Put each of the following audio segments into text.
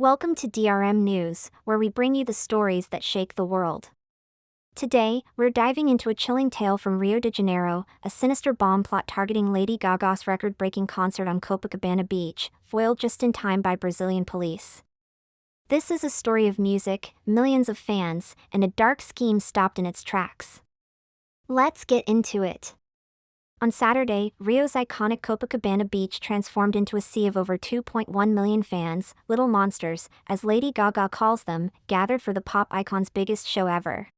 Welcome to DRM News, where we bring you the stories that shake the world. Today, we're diving into a chilling tale from Rio de Janeiro, a sinister bomb plot targeting Lady Gaga's record-breaking concert on Copacabana Beach, foiled just in time by Brazilian police. This is a story of music, millions of fans, and a dark scheme stopped in its tracks. Let's get into it. On Saturday, Rio's iconic Copacabana Beach transformed into a sea of over 2.1 million fans, little monsters, as Lady Gaga calls them, gathered for the pop icon's biggest show ever.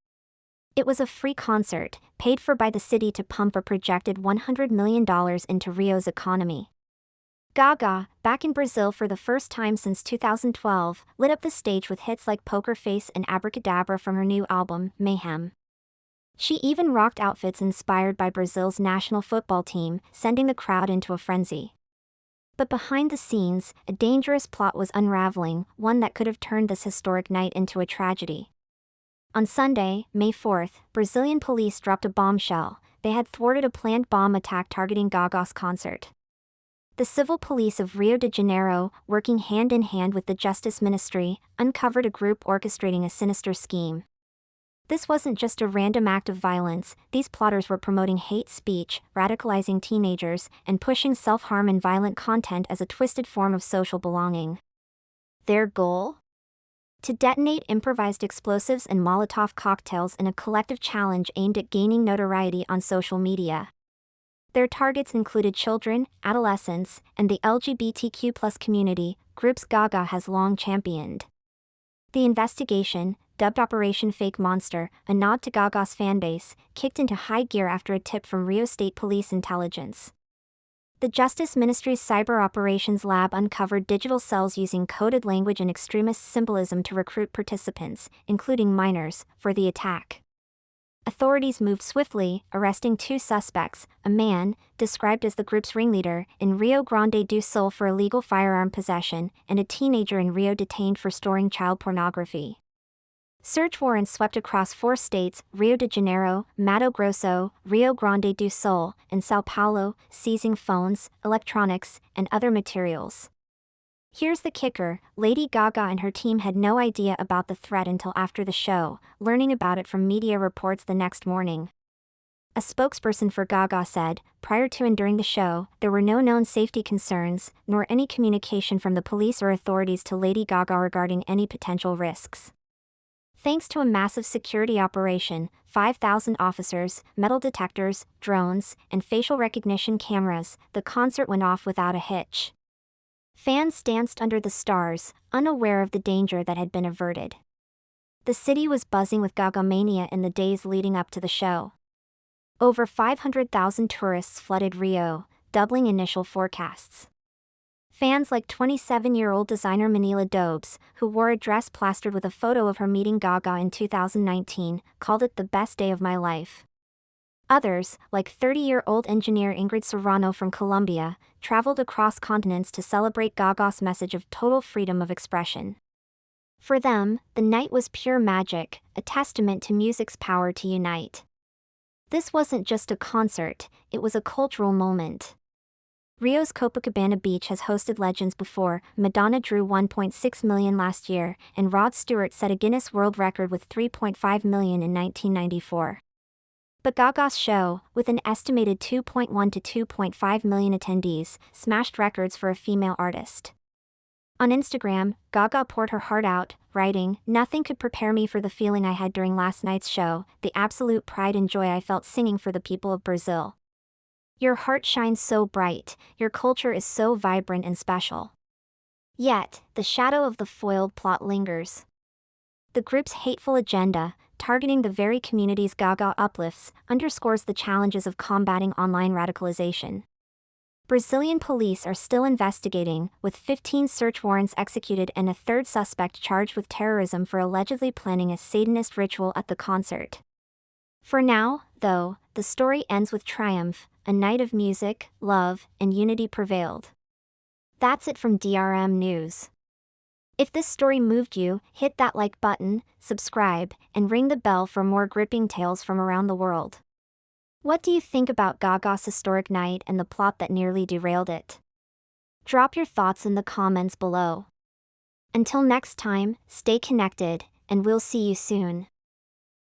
It was a free concert, paid for by the city to pump a projected $100 million into Rio's economy. Gaga, back in Brazil for the first time since 2012, lit up the stage with hits like Poker Face and Abracadabra from her new album, Mayhem. She even rocked outfits inspired by Brazil's national football team, sending the crowd into a frenzy. But behind the scenes, a dangerous plot was unraveling, one that could have turned this historic night into a tragedy. On Sunday, May 4th, Brazilian police dropped a bombshell. They had thwarted a planned bomb attack targeting Gaga's concert. The civil police of Rio de Janeiro, working hand in hand with the Justice Ministry, uncovered a group orchestrating a sinister scheme. This wasn't just a random act of violence. These plotters were promoting hate speech, radicalizing teenagers, and pushing self-harm and violent content as a twisted form of social belonging. Their goal? To detonate improvised explosives and Molotov cocktails in a collective challenge aimed at gaining notoriety on social media. Their targets included children, adolescents, and the LGBTQ+ community, groups Gaga has long championed. The investigation, dubbed Operation Fake Monster, a nod to Gaga's fanbase, kicked into high gear after a tip from Rio State Police Intelligence. The Justice Ministry's Cyber Operations Lab uncovered digital cells using coded language and extremist symbolism to recruit participants, including minors, for the attack. Authorities moved swiftly, arresting two suspects, a man, described as the group's ringleader, in Rio Grande do Sul for illegal firearm possession, and a teenager in Rio detained for storing child pornography. Search warrants swept across 4 states, Rio de Janeiro, Mato Grosso, Rio Grande do Sul, and São Paulo, seizing phones, electronics, and other materials. Here's the kicker: Lady Gaga and her team had no idea about the threat until after the show, learning about it from media reports the next morning. A spokesperson for Gaga said, prior to and during the show, there were no known safety concerns, nor any communication from the police or authorities to Lady Gaga regarding any potential risks. Thanks to a massive security operation, 5,000 officers, metal detectors, drones, and facial recognition cameras, the concert went off without a hitch. Fans danced under the stars, unaware of the danger that had been averted. The city was buzzing with Gaga mania in the days leading up to the show. Over 500,000 tourists flooded Rio, doubling initial forecasts. Fans like 27-year-old designer Manila Dobes, who wore a dress plastered with a photo of her meeting Gaga in 2019, called it the best day of my life. Others, like 30-year-old engineer Ingrid Serrano from Colombia, traveled across continents to celebrate Gaga's message of total freedom of expression. For them, the night was pure magic, a testament to music's power to unite. This wasn't just a concert, it was a cultural moment. Rio's Copacabana Beach has hosted legends before. Madonna drew 1.6 million last year, and Rod Stewart set a Guinness World Record with 3.5 million in 1994. But Gaga's show, with an estimated 2.1 to 2.5 million attendees, smashed records for a female artist. On Instagram, Gaga poured her heart out, writing, "Nothing could prepare me for the feeling I had during last night's show, the absolute pride and joy I felt singing for the people of Brazil. Your heart shines so bright, your culture is so vibrant and special." Yet, the shadow of the foiled plot lingers. The group's hateful agenda, targeting the very communities Gaga uplifts, underscores the challenges of combating online radicalization. Brazilian police are still investigating, with 15 search warrants executed and a third suspect charged with terrorism for allegedly planning a Satanist ritual at the concert. For now, though, the story ends with triumph. A night of music, love, and unity prevailed. That's it from DRM News. If this story moved you, hit that like button, subscribe, and ring the bell for more gripping tales from around the world. What do you think about Gaga's historic night and the plot that nearly derailed it? Drop your thoughts in the comments below. Until next time, stay connected, and we'll see you soon.